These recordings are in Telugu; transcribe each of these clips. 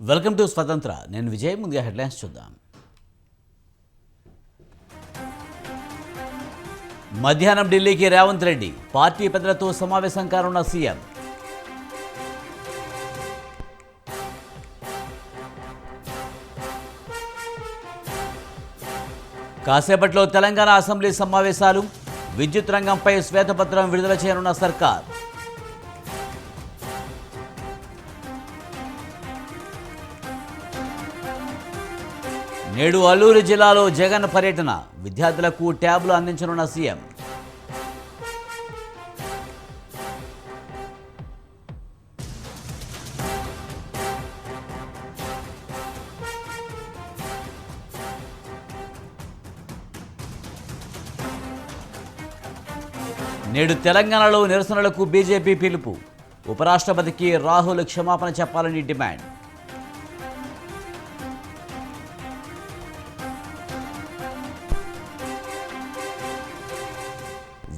వెల్కమ్ టు స్వతంత్ర. నేను విజయ్. ముందుగా హెడ్లైన్స్ చూద్దాం. మధ్యాహ్నం ఢిల్లీకి రేవంత్ రెడ్డి. పార్టీ పెద్దలతో సమావేశం కానున్న సీఎం. కాసేపట్లో తెలంగాణ అసెంబ్లీ సమావేశాలు. విద్యుత్ రంగంపై శ్వేతపత్రం విడుదల చేయనున్న సర్కార్. నేడు అల్లూరు జిల్లాలో జగన్ పర్యటన. విద్యార్థులకు ట్యాబ్లు అందించనున్న సీఎం. నేడు తెలంగాణలో నిరసనలకు బీజేపీ పిలుపు. ఉపరాష్ట్రపతికి రాహుల్ క్షమాపణ చెప్పాలని డిమాండ్.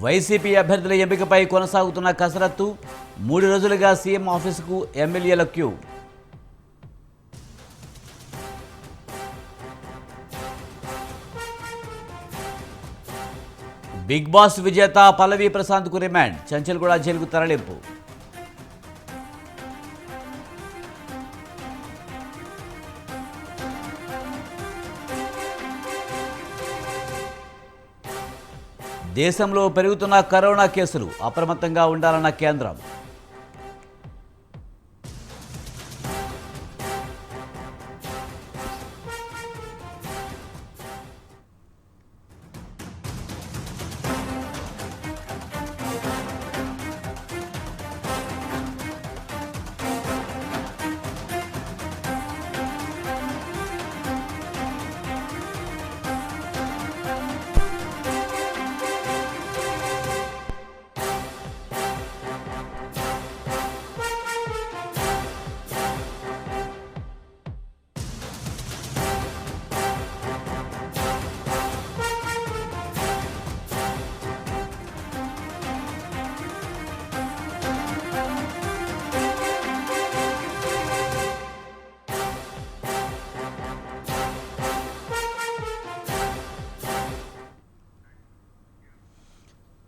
వైసీపీ అభ్యర్థుల ఎంపికపై కొనసాగుతున్న కసరత్తు. 3 రోజులుగా సీఎం ఆఫీసుకు ఎమ్మెల్యేల క్యూ. బిగ్ బాస్ విజేత పల్లవి ప్రశాంత్కు రిమాండ్. చంచల్గూడ జైలుకు తరలింపు. దేశంలో పెరుగుతున్న కరోనా కేసులు. అప్రమత్తంగా ఉండాలన్న కేంద్రం.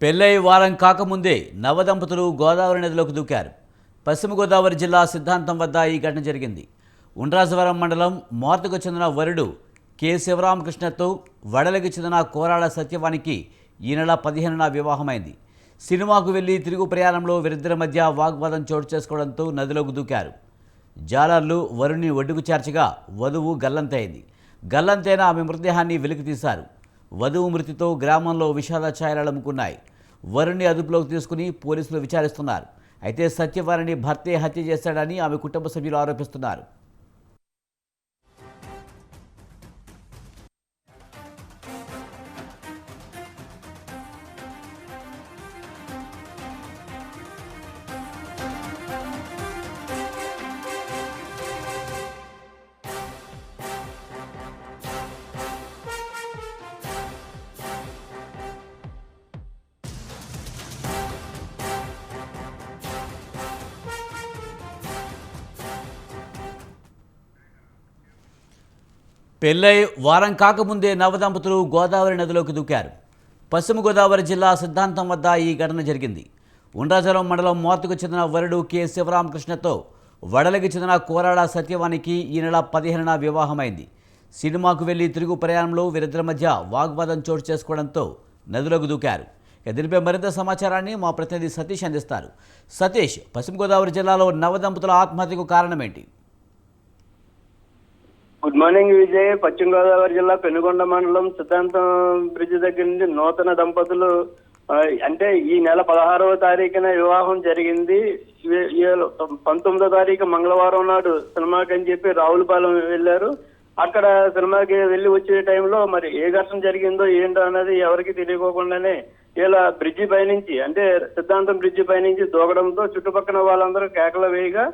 పెళ్లై వారం కాకముందే నవదంపతులు గోదావరి నదిలోకి దూకారు. పశ్చిమ గోదావరి జిల్లా సిద్ధాంతం వద్ద ఈ ఘటన జరిగింది. ఉండ్రాజవరం మండలం మోర్తకు చెందిన వరుడు కె శివరామకృష్ణతో వడలకి చెందిన కోరాడ సత్యవానికి ఈ నెల 15న వివాహమైంది. సినిమాకు వెళ్లి తిరుగు ప్రయాణంలో వీరిద్దరి మధ్య వాగ్వాదం చోటు చేసుకోవడంతో నదిలోకి దూకారు. జాలర్లు వరుణ్ణి ఒడ్డుకు చేర్చగా వధువు గల్లంతైంది. గల్లంతైన ఆమె మృతదేహాన్ని వెలికి తీశారు. వధువు మృతితో గ్రామంలో విషాద ఛాయలు అలుముకున్నాయి. వరుణ్ణి అదుపులోకి తీసుకుని పోలీసులు విచారిస్తున్నారు. అయితే సత్యవారిని భర్తే హత్య చేశాడని ఆమె కుటుంబ సభ్యులు ఆరోపిస్తున్నారు. పెళ్లై వారం కాకముందే నవదంపతులు గోదావరి నదిలోకి దూకారు. పశ్చిమ గోదావరి జిల్లా సిద్ధాంతం వద్ద ఈ ఘటన జరిగింది. ఉండ్రాజవరం మండలం మోర్తకు చెందిన వరుడు కె శివరామకృష్ణతో వడలకి చెందిన కోరాడ సత్యవానికి ఈ నెల 15న వివాహమైంది. సినిమాకు వెళ్లి తిరుగు ప్రయాణంలో వీరిద్దరి మధ్య వాగ్వాదం చోటు చేసుకోవడంతో నదిలోకి దూకారు. దీనిపై మరింత సమాచారాన్ని మా ప్రతినిధి సతీష్ అందిస్తారు. సతీష్, పశ్చిమ గోదావరి జిల్లాలో నవదంపతుల ఆత్మహత్యకు కారణం ఏంటి? Good morning Vijay. పశ్చిమ గోదావరి జిల్లా పెనుగొండ మండలం సిద్ధాంతం బ్రిడ్జ్ దగ్గర నుండి నూతన దంపతులు అంటే ఈ నెల 16వ తారీఖున వివాహం జరిగింది. 19వ తారీఖు మంగళవారం నాడు సినిమాకి అని చెప్పి రావులపాలెం వెళ్ళారు. అక్కడ సినిమాకి వెళ్ళి వచ్చే టైంలో మరి ఏ ఘర్షణ జరిగిందో ఏంటో అనేది ఎవరికి తెలియకోకుండానే ఇలా బ్రిడ్జి పైనుంచి అంటే సిద్ధాంతం బ్రిడ్జి పైనుంచి దూకడంతో చుట్టుపక్కల వాళ్ళందరూ కేకలు వేయగా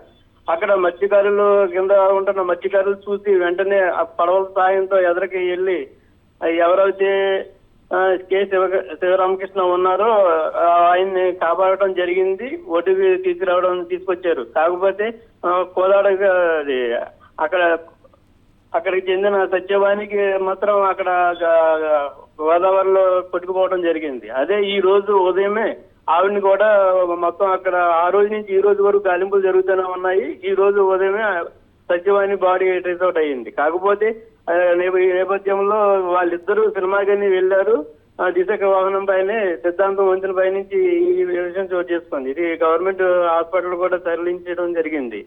అక్కడ మత్స్యకారులు కింద ఉంటున్న మత్స్యకారులు చూసి వెంటనే ఆ పడవల సాయంతో ఎదరికి వెళ్ళి ఎవరైతే కె శివరామకృష్ణ ఉన్నారో ఆయన్ని కాపాడటం జరిగింది. ఒడ్డుకి తీసుకొచ్చారు. కాకపోతే కోదాడ అక్కడికి చెందిన సత్యవానికి మాత్రం అక్కడ గోదావరిలో కొట్టుకుపోవడం జరిగింది. అదే ఈ రోజు ఉదయమే ఆవిడని కూడా మొత్తం అక్కడ ఆ రోజు నుంచి ఈ రోజు వరకు గాలింపులు జరుగుతూనే ఉన్నాయి. ఈ రోజు ఉదయమే సత్యవాణి బాడీ ట్రేస్ అవుట్ అయ్యింది. కాకపోతే ఈ నేపథ్యంలో వాళ్ళిద్దరూ సినిమాకి వెళ్ళారు. ద్విచక్ర వాహనం పైనే సిద్ధాంతం వంతెన పై నుంచి ఈ విషయం చోటు చేసుకుంది. ఇది గవర్నమెంట్ హాస్పిటల్ కూడా తరలించడం జరిగింది.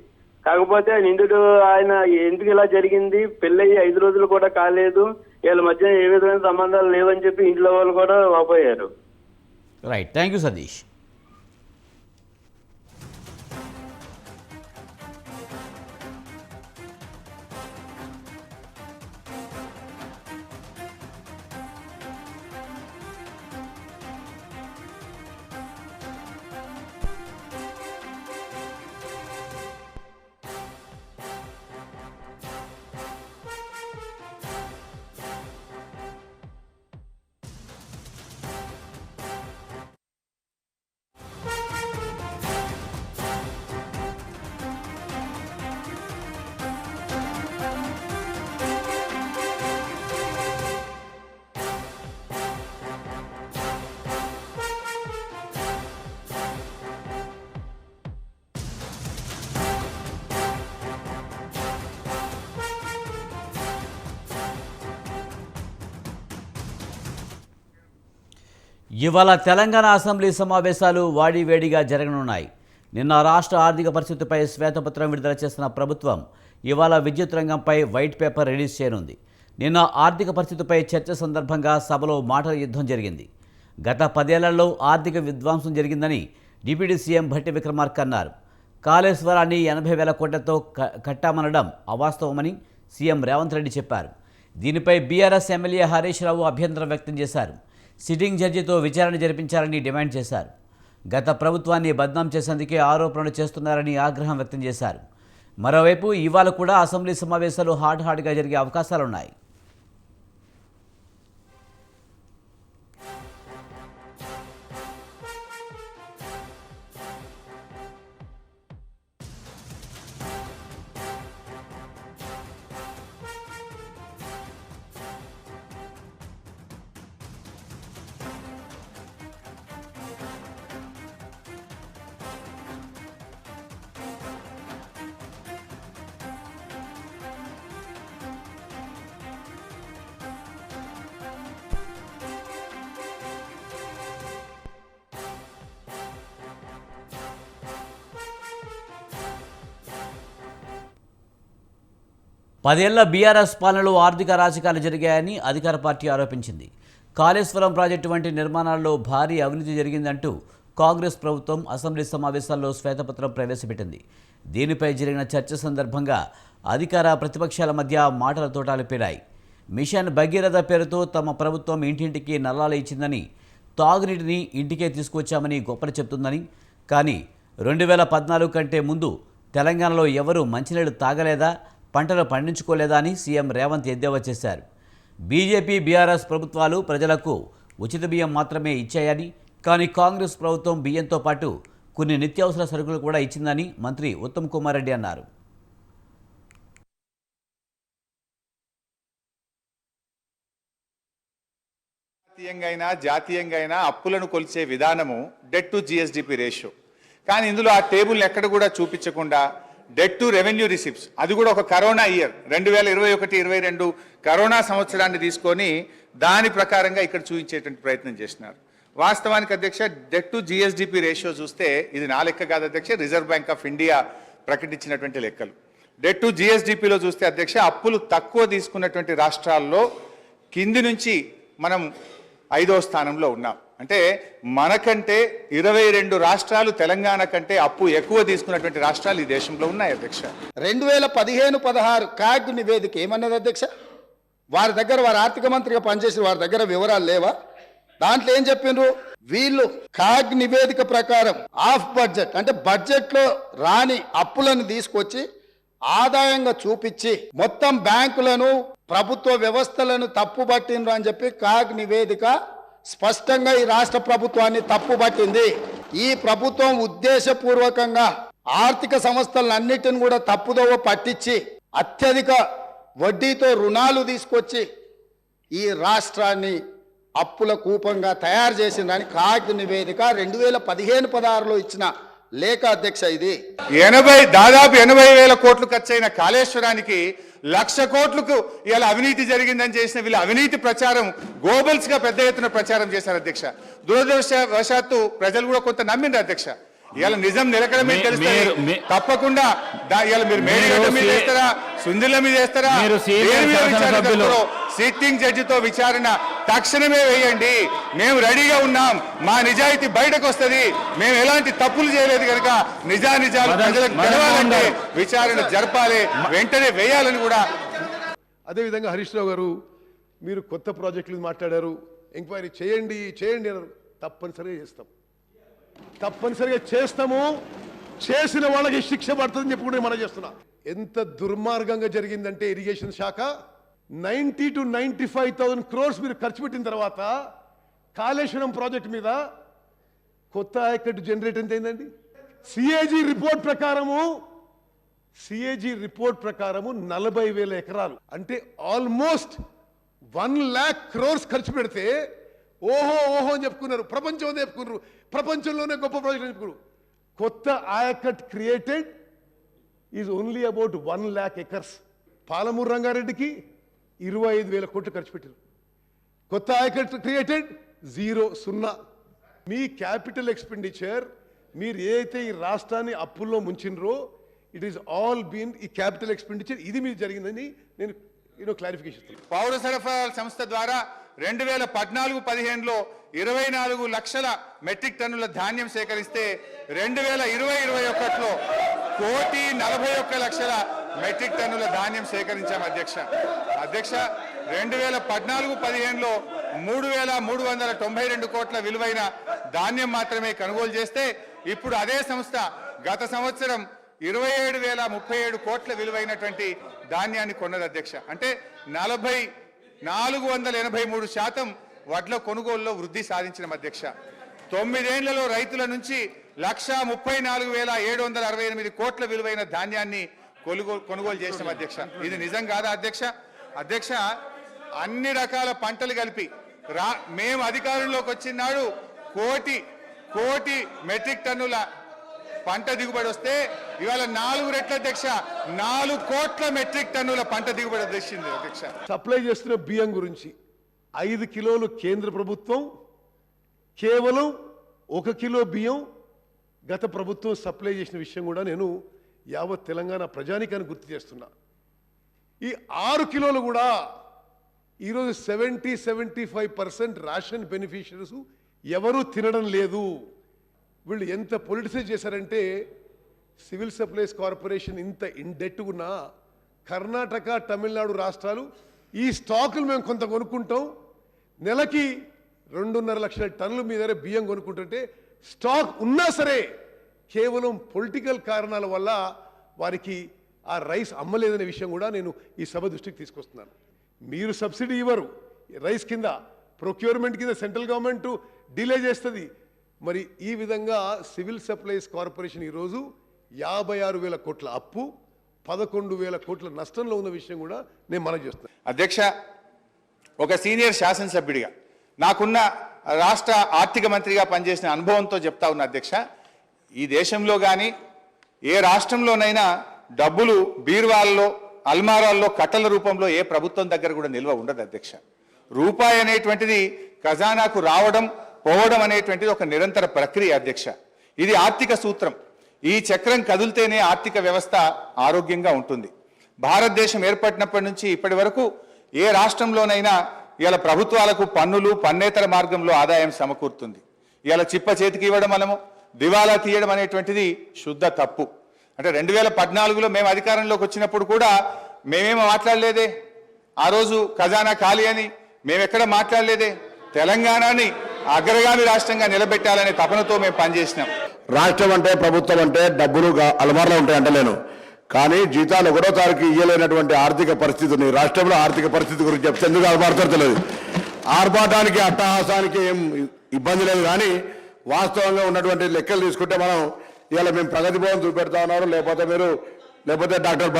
కాకపోతే నిందుడు ఆయన ఎందుకు ఇలా జరిగింది, పెళ్ళయి 5 రోజులు కూడా కాలేదు, వీళ్ళ మధ్య ఏ విధమైన సంబంధాలు లేవని చెప్పి ఇంట్లో వాళ్ళు కూడా వాపోయారు. Right, thank you Satish. ఇవాళ తెలంగాణ అసెంబ్లీ సమావేశాలు వాడివేడిగా జరగనున్నాయి. నిన్న రాష్ట్ర ఆర్థిక పరిస్థితిపై శ్వేతపత్రం విడుదల చేసిన ప్రభుత్వం ఇవాళ విద్యుత్ రంగంపై వైట్ పేపర్ రిలీజ్ చేయనుంది. నిన్న ఆర్థిక పరిస్థితిపై చర్చ సందర్భంగా సభలో మాటల యుద్ధం జరిగింది. గత 10 ఏళ్లలో ఆర్థిక విధ్వంసం జరిగిందని డిప్యూటీ సీఎం భట్టి విక్రమార్క అన్నారు. కాళేశ్వరాన్ని 80,000 కోట్లతో కట్టామనడం అవాస్తవమని సీఎం రేవంత్ రెడ్డి చెప్పారు. దీనిపై బీఆర్ఎస్ ఎమ్మెల్యే హరీష్ రావు అభ్యంతరం వ్యక్తం చేశారు. సిట్టింగ్ జడ్జితో విచారణ జరిపించాలని డిమాండ్ చేశారు. గత ప్రభుత్వాన్ని బద్నాం చేసేందుకే ఆరోపణలు చేస్తున్నారని ఆగ్రహం వ్యక్తం చేశారు. మరోవైపు ఇవాళ కూడా అసెంబ్లీ సమావేశాలు హాట్గా జరిగే అవకాశాలున్నాయి. పదేళ్ల బీఆర్ఎస్ పాలనలో ఆర్థిక రాజకీయాలు జరిగాయని అధికార పార్టీ ఆరోపించింది. కాళేశ్వరం ప్రాజెక్టు వంటి నిర్మాణాల్లో భారీ అవినీతి జరిగిందంటూ కాంగ్రెస్ ప్రభుత్వం అసెంబ్లీ సమావేశాల్లో శ్వేతపత్రం ప్రవేశపెట్టింది. దీనిపై జరిగిన చర్చ సందర్భంగా అధికార ప్రతిపక్షాల మధ్య మాటల తోటాలు పేరాయి. మిషన్ భగీరథ పేరుతో తమ ప్రభుత్వం ఇంటింటికి నల్లాలు ఇచ్చిందని, తాగునీటిని ఇంటికే తీసుకొచ్చామని గొప్పలు చెప్తుందని, కానీ 2014 కంటే ముందు తెలంగాణలో ఎవరూ మంచినీళ్లు తాగలేదా, పంటలు పండించుకోలేదా అని సీఎం రేవంత్ ఎద్దేవా చేశారు. బీజేపీ బీఆర్ఎస్ ప్రభుత్వాలు ప్రజలకు ఉచిత బియ్యం మాత్రమే ఇచ్చాయని, కానీ కాంగ్రెస్ ప్రభుత్వం బియ్యంతో పాటు కొన్ని నిత్యావసర సరుకులు కూడా ఇచ్చిందని మంత్రి ఉత్తమ్ కుమార్ రెడ్డి అన్నారు. జాతీయంగా అప్పులను కొలిచే విధానము డెట్ టు జిఎస్డిపి రేషియో. కానీ ఇందులో ఆ టేబుల్ ఎక్కడ కూడా చూపించకుండా డెట్ టు రెవెన్యూ రిసిప్ట్స్, అది కూడా ఒక కరోనా ఇయర్ 2021-22 కరోనా సంవత్సరాన్ని తీసుకొని దాని ప్రకారంగా ఇక్కడ చూపించేటువంటి ప్రయత్నం చేస్తున్నారు. వాస్తవానికి అధ్యక్ష, డెట్ టు జిఎస్డిపి రేషియో చూస్తే ఇది నా లెక్క కాదు అధ్యక్ష, రిజర్వ్ బ్యాంక్ ఆఫ్ ఇండియా ప్రకటించినటువంటి లెక్కలు. డెట్ టు జిఎస్డిపిలో చూస్తే అధ్యక్ష, అప్పులు తక్కువ తీసుకున్నటువంటి రాష్ట్రాల్లో కింది నుంచి మనం 5వ స్థానంలో ఉన్నాం. అంటే మనకంటే 22 రాష్ట్రాలు తెలంగాణ కంటే అప్పు ఎక్కువ తీసుకున్నటువంటి రాష్ట్రాలు ఈ దేశంలో ఉన్నాయి అధ్యక్ష. 2015-16 కాగ్ నివేదిక ఏమన్నది అధ్యక్ష? వారి దగ్గర, వారి ఆర్థిక మంత్రిగా పనిచేసిన వారి దగ్గర వివరాలు లేవా? దాంట్లో ఏం చెప్పిండ్రు వీళ్ళు? కాగ్ నివేదిక ప్రకారం ఆఫ్ బడ్జెట్ అంటే బడ్జెట్ లో రాని అప్పులను తీసుకొచ్చి ఆదాయంగా చూపించి మొత్తం బ్యాంకులను, ప్రభుత్వ వ్యవస్థలను తప్పుబట్టిండ్రు అని చెప్పి కాగ్ నివేదిక స్పష్టంగా ఈ రాష్ట్ర ప్రభుత్వాన్ని తప్పుబట్టింది. ఈ ప్రభుత్వం ఉద్దేశపూర్వకంగా ఆర్థిక సంస్థలన్నిటిని కూడా తప్పుదోవ పట్టించి అత్యధిక వడ్డీతో రుణాలు తీసుకొచ్చి ఈ రాష్ట్రాన్ని అప్పుల కూపంగా తయారు చేసిందని కాగ్ నివేదిక 2015-16లో ఇచ్చిన లేఖ అధ్యక్ష. ఇది దాదాపు 80,000 కోట్లు ఖర్చయిన కాళేశ్వరానికి 1,00,000 కోట్లకు ఇలా అవినీతి జరిగిందని చేసిన వీళ్ళ అవినీతి ప్రచారం గోబల్స్ గా పెద్ద ఎత్తున ప్రచారం చేశారు అధ్యక్ష. దురదృష్టవశాత్తు ప్రజలు కూడా కొంత నమ్మిండ్రు అధ్యక్ష. ఇవాళ నిజం నిలకడమే తెలుస్తుంది. తప్పకుండా ఇవాళ మీరు మేడిగడ్డ మీద వేస్తారా, సుందిల మీద వేస్తారా, సిట్టింగ్ జడ్జితో విచారణ తక్షణమే వేయండి. మేము రెడీగా ఉన్నాం. మా నిజాయితీ బయటకు వస్తుంది. మేము ఎలాంటి తప్పులు చేయలేదు కనుక నిజాలు ప్రజలకు తెలవాలంటే విచారణ జరపాలి, వెంటనే వేయాలని కూడా. అదేవిధంగా హరీష్ రావు గారు మీరు కొత్త ప్రాజెక్టులు మాట్లాడారు, ఎంక్వైరీ చేయండి అన్నారు. తప్పనిసరిగా చేస్తాము. చేసిన వాళ్ళకి శిక్ష పడుతుందని చెప్పి కూడా మనం చేస్తున్నా. ఎంత దుర్మార్గంగా జరిగిందంటే ఇరిగేషన్ శాఖ 90 to 95,000 crores మీరు ఖర్చు పెట్టిన తర్వాత కాళేశ్వరం ప్రాజెక్ట్ మీద కొత్త ఆయకట్టు జనరేట్ ఎంత అయిందండి? సిఏజీ రిపోర్ట్ ప్రకారము 40,000 ఎకరాలు అంటే ఆల్మోస్ట్ 1 lakh crores ఖర్చు పెడితే ఓహో అని చెప్పుకున్నారు. ప్రపంచం చెప్పుకున్నారు. ప్రపంచంలోనే గొప్ప ప్రాజెక్ట్ చెప్పుకున్నారు. కొత్త ఆయకట్ created is only about 1 lakh acres. Palamuru రంగారెడ్డికి 25,000 కోట్లు ఖర్చు పెట్టారు. కొత్త ఆయకట్ క్రియేటెడ్ 0. మీ క్యాపిటల్ ఎక్స్పెండిచర్ మీరు ఏదైతే ఈ రాష్ట్రాన్ని అప్పుల్లో ముంచినరో ఇట్ ఈస్ ఆల్ బీన్ ఈ క్యాపిటల్ ఎక్స్పెండిచర్ ఇది మీరు జరిగిందని నేను క్లారిఫికేషన్ ఇస్తాను. పౌర సరఫరాల సంస్థ ద్వారా 2014-15లో 24 లక్షల మెట్రిక్ టన్నుల ధాన్యం సేకరిస్తే 2020-21లో 1,41,00,000 మెట్రిక్ టన్నుల ధాన్యం సేకరించాం అధ్యక్ష. 2014-15లో 3,392 కోట్ల విలువైన ధాన్యం మాత్రమే కొనుగోలు చేస్తే ఇప్పుడు అదే సంస్థ గత సంవత్సరం 27,037 కోట్ల విలువైనటువంటి ధాన్యాన్ని కొన్నది అధ్యక్ష. అంటే 483% వడ్ల కొనుగోలులో వృద్ధి సాధించిన అధ్యక్ష. 9 ఏళ్లలో రైతుల నుంచి 1,34,768 కోట్ల విలువైన ధాన్యాన్ని కొనుగోలు చేసిన అధ్యక్ష. ఇది నిజం కాదా అధ్యక్ష? అధ్యక్ష, అన్ని రకాల పంటలు కలిపి మేము అధికారంలోకి వచ్చినాడు కోటి మెట్రిక్ టన్నుల పంట దిగుబడి వస్తే ఇవాళ 4 రెట్ల అధ్యక్ష 4 కోట్ల మెట్రిక్ టన్నుల పంట దిగుబడి వచ్చింది అధ్యక్ష. సప్లై చేస్తున్న బియ్యం గురించి 5 కిలోలు కేంద్ర ప్రభుత్వం, కేవలం 1 కిలో బియ్యం గత ప్రభుత్వం సప్లై చేసిన విషయం కూడా నేను యావత్ తెలంగాణ ప్రజానికాన్ని గుర్తు చేస్తున్నా. ఈ 6 కిలోలు కూడా ఈరోజు 70-75% రేషన్ బెనిఫిషరీస్ ఎవరూ తినడం లేదు. వీళ్ళు ఎంత పొలిటిసైజ్ చేశారంటే సివిల్ సప్లైస్ కార్పొరేషన్ ఇంత ఇండెట్ ఉన్నా కర్ణాటక, తమిళనాడు రాష్ట్రాలు ఈ స్టాకులు మేము కొంత కొనుక్కుంటాం, నెలకి 2.5 లక్షల టన్నుల మీద బియ్యం కొనుక్కుంటుంటే స్టాక్ ఉన్నా సరే కేవలం పొలిటికల్ కారణాల వల్ల వారికి ఆ రైస్ అమ్మలేదనే విషయం కూడా నేను ఈ సభ దృష్టికి తీసుకొస్తున్నాను. మీరు సబ్సిడీ ఇవ్వరు రైస్ కింద, ప్రొక్యూర్మెంట్ కింద సెంట్రల్ గవర్నమెంట్ డిలే చేస్తుంది. మరి ఈ విధంగా సివిల్ సప్లైస్ కార్పొరేషన్ ఈరోజు 56,000 కోట్ల అప్పు, 11,000 కోట్ల నష్టంలో ఉన్న విషయం కూడా నేను మనం చేస్తున్నాను. అధ్యక్ష, ఒక సీనియర్ శాసనసభ్యుడిగా నాకున్న రాష్ట్ర ఆర్థిక మంత్రిగా పనిచేసిన అనుభవంతో చెప్తా ఉన్నా అధ్యక్ష, ఈ దేశంలో కానీ ఏ రాష్ట్రంలోనైనా డబ్బులు బీరువాల్లో, అల్మారాల్లో కట్టల రూపంలో ఏ ప్రభుత్వం దగ్గర కూడా నిల్వ ఉండదు అధ్యక్ష. రూపాయి అనేటువంటిది ఖజానాకు రావడం పోవడం అనేటువంటిది ఒక నిరంతర ప్రక్రియ అధ్యక్ష. ఇది ఆర్థిక సూత్రం. ఈ చక్రం కదిలితేనే ఆర్థిక వ్యవస్థ ఆరోగ్యంగా ఉంటుంది. భారతదేశం ఏర్పడినప్పటి నుంచి ఇప్పటి వరకు ఏ రాష్ట్రంలోనైనా ఇలా ప్రభుత్వాలకు పన్నులు, పన్నేతర మార్గంలో ఆదాయం సమకూరుతుంది. ఇలా చిప్ప చేతికి ఇవ్వడం మనము దివాలా తీయడం అనేటువంటిది శుద్ధ తప్పు. అంటే 2014లో మేము అధికారంలోకి వచ్చినప్పుడు కూడా మేమేమో మాట్లాడలేదే, ఆ రోజు ఖజానా ఖాళీ అని మేమెక్కడ మాట్లాడలేదే. తెలంగాణని అగ్రగామి రాష్ట్రంగా నిలబెట్టాలనే తపనతో మేము పనిచేసినాం. రాష్ట్రం అంటే, ప్రభుత్వం అంటే డబ్బులు అలమారులో ఉంటాయి అంటలేను, కానీ జీతాలు 1వ తారీఖు ఇయ్యలేనటువంటి ఆర్థిక పరిస్థితిని, రాష్ట్రంలో ఆర్థిక పరిస్థితి గురించి చెప్తే ఎందుకు ఆర్భాడతలేదు. ఆర్భాటానికి, అట్టహాసానికి ఏం ఇబ్బంది లేదు, కానీ వాస్తవంగా ఉన్నటువంటి లెక్కలు తీసుకుంటే మనం ఇవాళ మేము ప్రగతి భవన్ చూపెడతా ఉన్నారు, లేకపోతే మీరు లేకపోతే డాక్టర్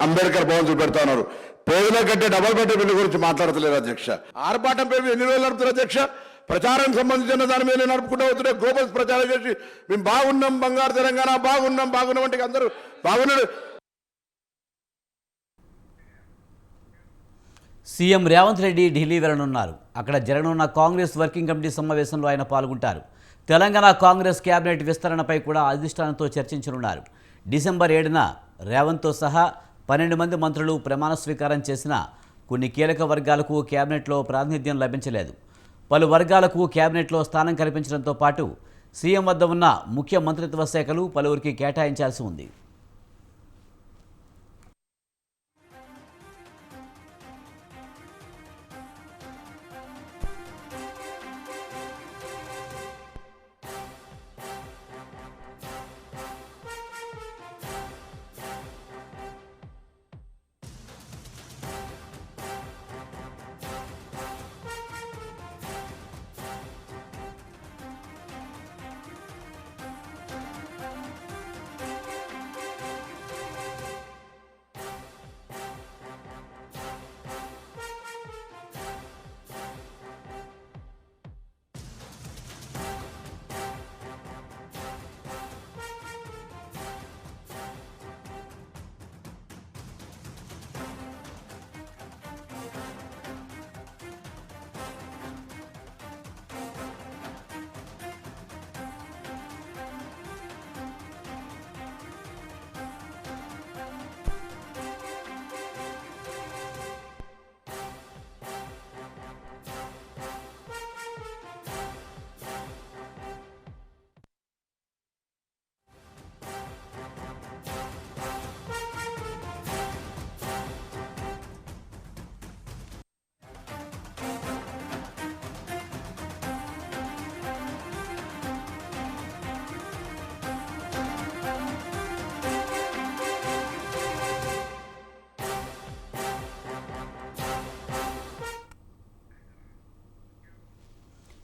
అంబేద్కర్ భవన్ చూపెడతా ఉన్నారు. పేదల కంటే డబల్ బెడ్రూమ్ బిల్లు గురించి మాట్లాడతలేదు అధ్యక్ష. ఆర్భాటం పేరు ఎన్ని రోజులు నడుపుతారు అధ్యక్ష? ప్రచారం సంబంధించిన దాని మీద నడుపుకుంటూ అవుతుంటే గ్లోబల్స్ ప్రచారం చేసి మేము బాగున్నాం, బంగారు తెలంగాణ బాగున్నాం అంటే అందరూ బాగున్నాడు. సీఎం రేవంత్ రెడ్డి ఢిల్లీ వెళ్లనున్నారు. అక్కడ జరగనున్న కాంగ్రెస్ వర్కింగ్ కమిటీ సమావేశంలో ఆయన పాల్గొంటారు. తెలంగాణ కాంగ్రెస్ కేబినెట్ విస్తరణపై కూడా అధిష్టానంతో చర్చించనున్నారు. డిసెంబర్ 7న రేవంత్తో సహా 12 మంది మంత్రులు ప్రమాణ స్వీకారం చేసిన కొన్ని కీలక వర్గాలకు కేబినెట్లో ప్రాతినిధ్యం లభించలేదు. పలు వర్గాలకు కేబినెట్లో స్థానం కల్పించడంతో పాటు సీఎం వద్ద ఉన్న ముఖ్య మంత్రిత్వ శాఖలు పలువురికి కేటాయించాల్సి ఉంది.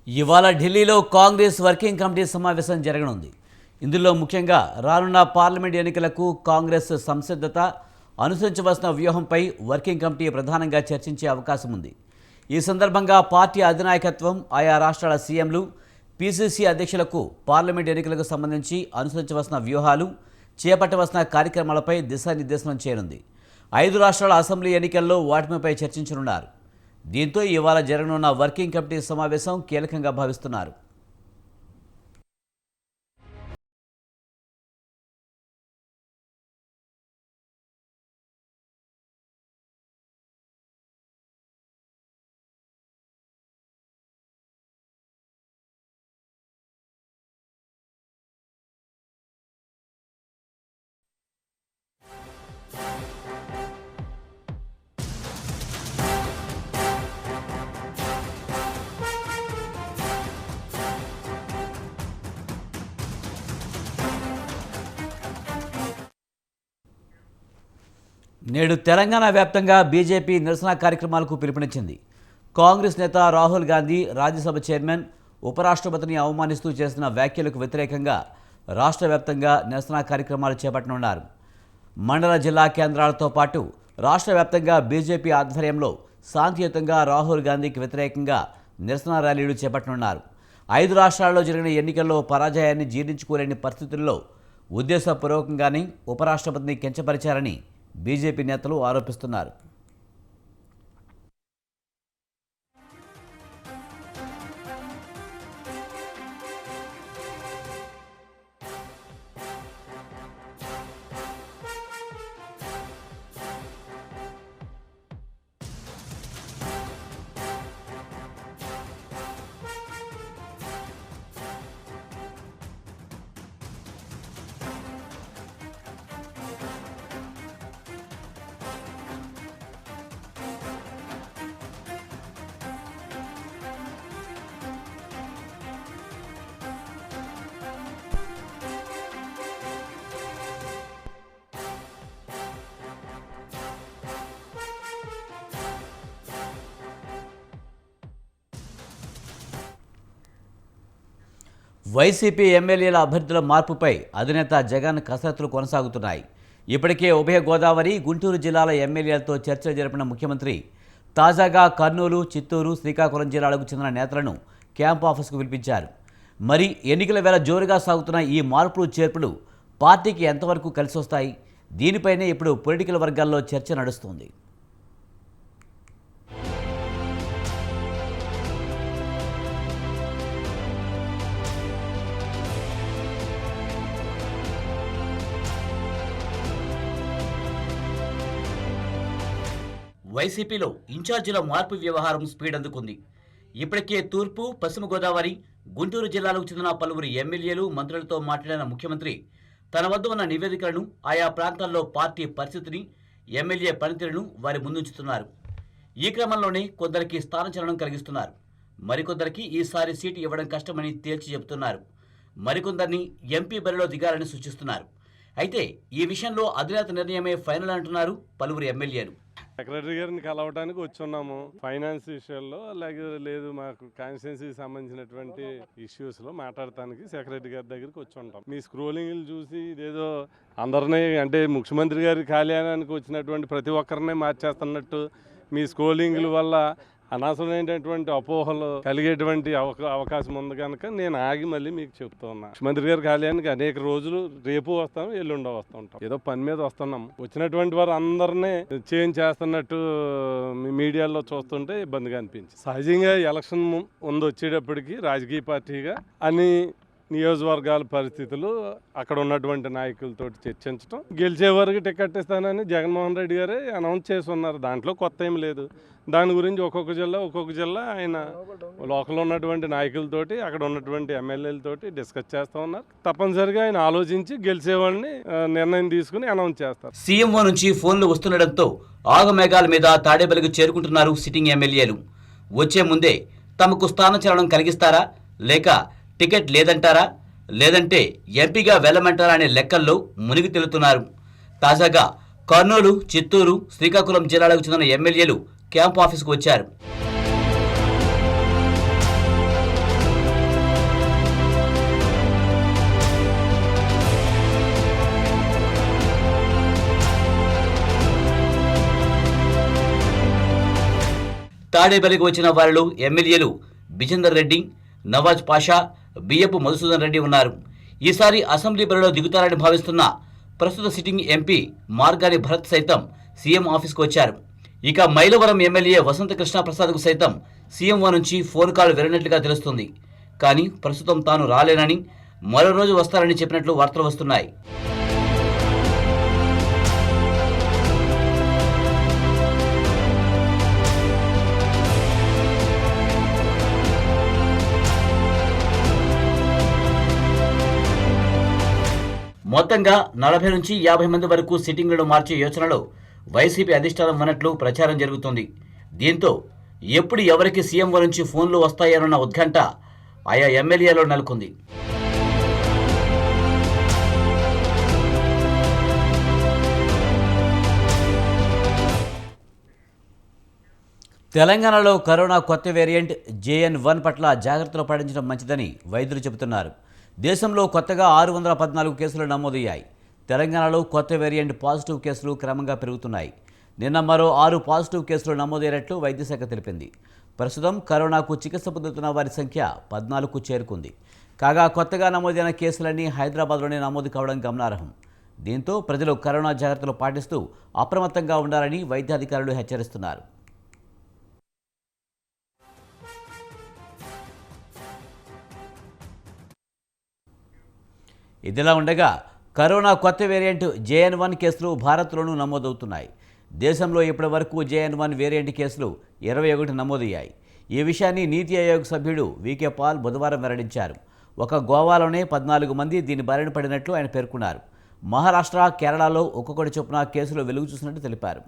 ఇవాళ ఢిల్లీలో కాంగ్రెస్ వర్కింగ్ కమిటీ సమావేశం జరగనుంది. ఇందులో ముఖ్యంగా రానున్న పార్లమెంట్ ఎన్నికలకు కాంగ్రెస్ సంసిద్ధత, అనుసరించవలసిన వ్యూహంపై వర్కింగ్ కమిటీ ప్రధానంగా చర్చించే అవకాశం ఉంది. ఈ సందర్భంగా పార్టీ అధినాయకత్వం, ఆయా రాష్ట్రాల సీఎంలు, పీసీసీ అధ్యక్షులకు పార్లమెంట్ ఎన్నికలకు సంబంధించి అనుసరించవలసిన వ్యూహాలు, చేపట్టవలసిన కార్యక్రమాలపై దిశానిర్దేశనం చేయనుంది. 5 రాష్ట్రాల అసెంబ్లీ ఎన్నికల్లో ఓటమిపై చర్చించనున్నారు. దీంతో ఇవాళ జరగనున్న వర్కింగ్ కమిటీ సమావేశం కీలకంగా భావిస్తున్నారు. నేడు తెలంగాణ వ్యాప్తంగా బీజేపీ నిరసన కార్యక్రమాలకు పిలుపునిచ్చింది. కాంగ్రెస్ నేత రాహుల్ గాంధీ రాజ్యసభ చైర్మన్, ఉపరాష్ట్రపతిని అవమానిస్తూ చేసిన వ్యాఖ్యలకు వ్యతిరేకంగా రాష్ట్ర వ్యాప్తంగా నిరసన కార్యక్రమాలు చేపట్టనున్నారు. మండల జిల్లా కేంద్రాలతో పాటు రాష్ట్ర వ్యాప్తంగా బీజేపీ ఆధ్వర్యంలో శాంతియుతంగా రాహుల్ గాంధీకి వ్యతిరేకంగా నిరసన ర్యాలీలు చేపట్టనున్నారు. 5 రాష్ట్రాల్లో జరిగిన ఎన్నికల్లో పరాజయాన్ని జీర్ణించుకోలేని పరిస్థితుల్లో ఉద్దేశపూర్వకంగానే ఉపరాష్ట్రపతిని కించపరిచారని బీజేపీ నేతలు ఆరోపిస్తున్నారు. వైసీపీ ఎమ్మెల్యేల అభ్యర్థుల మార్పుపై అధినేత జగన్ కసరత్తులు కొనసాగుతున్నాయి. ఇప్పటికే ఉభయ గోదావరి, గుంటూరు జిల్లాల ఎమ్మెల్యేలతో చర్చలు జరిపిన ముఖ్యమంత్రి తాజాగా కర్నూలు, చిత్తూరు, శ్రీకాకుళం జిల్లాలకు చెందిన నేతలను క్యాంప్ ఆఫీస్కు పిలిపించారు. మరి ఎన్నికల వేళ జోరుగా సాగుతున్న ఈ మార్పులు చేర్పులు పార్టీకి ఎంతవరకు కలిసి వస్తాయి? దీనిపైనే ఇప్పుడు పొలిటికల్ వర్గాల్లో చర్చ నడుస్తోంది. వైసీపీలో ఇన్ఛార్జీల మార్పు వ్యవహారం స్పీడ్ అందుకుంది. ఇప్పటికే తూర్పు, పశ్చిమ గోదావరి, గుంటూరు జిల్లాలకు చెందిన పలువురు ఎమ్మెల్యేలు, మంత్రులతో మాట్లాడిన ముఖ్యమంత్రి తన వద్ద ఉన్న నివేదికలను, ఆయా ప్రాంతాల్లో పార్టీ పరిస్థితిని, ఎమ్మెల్యే పనితీరును వారి ముందుంచుతున్నారు. ఈ క్రమంలోనే కొందరికి స్థానచలనం కలిగిస్తున్నారు. మరికొందరికి ఈసారి సీటు ఇవ్వడం కష్టమని తేల్చి చెబుతున్నారు. మరికొందరిని ఎంపీ బరిలో దిగాలని సూచిస్తున్నారు. అయితే ఈ విషయంలో అధినేత నిర్ణయమే ఫైనల్ అంటున్నారు పలువురు ఎమ్మెల్యేలు. సెక్రటరీ గారిని కలవడానికి వచ్చున్నాము. ఫైనాన్స్ విషయాల్లో లేదు మాకు కాన్స్టిట్యున్సీకి సంబంధించినటువంటి ఇష్యూస్ లో మాట్లాడటానికి సెక్రటరీ గారి దగ్గరికి వచ్చి ఉంటాం. మీ స్క్రోలింగ్లు చూసి ఇదేదో అందరినీ అంటే ముఖ్యమంత్రి గారి కళ్యాణానికి వచ్చినటువంటి ప్రతి ఒక్కరినే మార్చేస్తున్నట్టు మీ స్క్రోలింగ్ల వల్ల అనవసరమైనటువంటి అపోహలు కలిగేటువంటి అవకాశం ఉంది కనుక నేను ఆగి మళ్ళీ మీకు చెప్తా ఉన్నా. ముఖ్యమంత్రి గారి కార్యాలయానికి అనేక రోజులు రేపు వస్తాం, ఎల్లుండో వస్తూ ఉంటాం. ఏదో పని మీద వస్తున్నాం. వచ్చినటువంటి వారు అందరినీ చేంజ్ చేస్తున్నట్టు మీడియాలో చూస్తుంటే ఇబ్బందిగా అనిపించింది. సహజంగా ఎలక్షన్ ముందు వచ్చేటప్పటికి రాజకీయ పార్టీగా అన్ని నియోజకవర్గాల పరిస్థితులు, అక్కడ ఉన్నటువంటి నాయకులతో చర్చించడం, గెలిచే వరకు టికెట్ ఇస్తానని జగన్మోహన్ రెడ్డి గారే అనౌన్స్ చేసి ఉన్నారు. దాంట్లో కొత్త ఏం లేదు. దాని గురించి ఒక్కొక్క జిల్లా ఆయన లోకల్ ఉన్నటువంటి నాయకులతోటి, అక్కడ ఉన్నటువంటి ఎమ్మెల్యేలతోటి డిస్కస్ చేస్తూ ఉన్నారు. తప్పనిసరిగా ఆయన ఆలోచించి గెలిచేవాళ్ళని నిర్ణయం తీసుకుని అనౌన్స్ చేస్తారు. సీఎంఓ నుంచి ఫోన్లు వస్తుండటంతో ఆగమేఘాల మీద తాడేపల్లికి చేరుకుంటున్నారు సిట్టింగ్ ఎమ్మెల్యేలు. వచ్చే ముందే తమకు స్థానచలనం కలిగిస్తారా, లేక టికెట్ లేదంటారా, లేదంటే ఎంపీగా వెళ్ళమంటారా అనే లెక్కల్లో మునిగి తేలుతున్నారు. తాజాగా కర్నూలు, చిత్తూరు, శ్రీకాకుళం జిల్లాలకు చెందిన ఎమ్మెల్యేలు క్యాంప్ ఆఫీస్కు వచ్చారు. తాడేపల్లికి వచ్చిన వారిలో ఎమ్మెల్యేలు బిజేందర్ రెడ్డి, నవాజ్ పాషా, బియ్యపు మధుసూదన్ రెడ్డి ఉన్నారు. ఈసారి అసెంబ్లీ బరిలో దిగుతారని భావిస్తున్న ప్రస్తుత సిట్టింగ్ ఎంపీ మార్గాని భరత్ సైతం సీఎం ఆఫీస్కు వచ్చారు. ఇక మైలవరం ఎమ్మెల్యే వసంత కృష్ణ ప్రసాద్కు సైతం సీఎంఓ నుంచి ఫోన్ కాల్ వెళ్ళినట్లుగా తెలుస్తుంది. కానీ ప్రస్తుతం తాను రాలేనని, మరో రోజు వస్తారని చెప్పినట్లు వార్తలు వస్తున్నాయి. మొత్తంగా 40 నుంచి 50 మంది వరకు సిట్టింగ్లను మార్చే యోచనలో వైసీపీ అధిష్టానం ఉన్నట్లు ప్రచారం జరుగుతుంది. దీంతో ఎప్పుడు ఎవరికి సీఎంఓ నుంచి ఫోన్లు వస్తాయన్న ఉత్కంఠ ఆయా ఎమ్మెల్యేలో నెలకొంది. తెలంగాణలో కరోనా కొత్త వేరియంట్ JN.1 పట్ల జాగ్రత్తలు పాటించడం మంచిదని వైద్యులు చెబుతున్నారు. దేశంలో కొత్తగా 614 కేసులు నమోదయ్యాయి. తెలంగాణలో కొత్త వేరియంట్ పాజిటివ్ కేసులు క్రమంగా పెరుగుతున్నాయి. నిన్న మరో 6 పాజిటివ్ కేసులు నమోదైనట్లు వైద్యశాఖ తెలిపింది. ప్రస్తుతం కరోనాకు చికిత్స పొందుతున్న వారి సంఖ్య 14కు చేరుకుంది. కాగా కొత్తగా నమోదైన కేసులన్నీ హైదరాబాద్లోనే నమోదు కావడం గమనార్హం. దీంతో ప్రజలు కరోనా జాగ్రత్తలు పాటిస్తూ అప్రమత్తంగా ఉండాలని వైద్యాధికారులు హెచ్చరిస్తున్నారు. ఇదిలా ఉండగా కరోనా కొత్త వేరియంట్ JN.1 కేసులు భారత్లోనూ నమోదవుతున్నాయి. దేశంలో ఇప్పటి వరకు JN.1 వేరియంట్ కేసులు 21 నమోదయ్యాయి. ఈ విషయాన్ని నీతి ఆయోగ్ సభ్యుడు VK పాల్ బుధవారం వెల్లడించారు. ఒక గోవాలోనే 14 మంది దీని బారిన పడినట్లు ఆయన పేర్కొన్నారు. మహారాష్ట్ర, కేరళలో ఒక్కొక్కటి చొప్పున కేసులు వెలుగు చూసినట్టు తెలిపారు.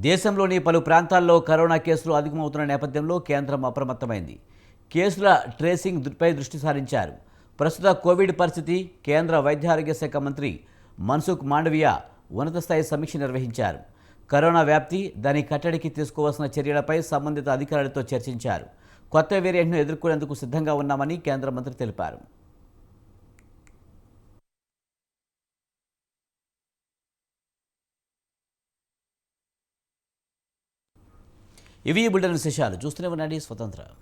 దేశంలోని పలు ప్రాంతాల్లో కరోనా కేసులు అధికమవుతున్న నేపథ్యంలో కేంద్రం అప్రమత్తమైంది. కేసుల ట్రేసింగ్పై దృష్టి సారించారు. ప్రస్తుత కోవిడ్ పరిస్థితి కేంద్ర వైద్య ఆరోగ్య శాఖ మంత్రి మన్సుఖ్ మాండవియా ఉన్నత స్థాయి సమీక్ష నిర్వహించారు. కరోనా వ్యాప్తి, దాని కట్టడికి తీసుకోవాల్సిన చర్యలపై సంబంధిత అధికారులతో చర్చించారు. కొత్త వేరియంట్ను ఎదుర్కొనేందుకు సిద్ధంగా ఉన్నామని కేంద్ర మంత్రి తెలిపారు. ఇవి ఈ బులెటిన్ విశేషాలు. చూస్తూనే ఉండండి స్వతంత్ర.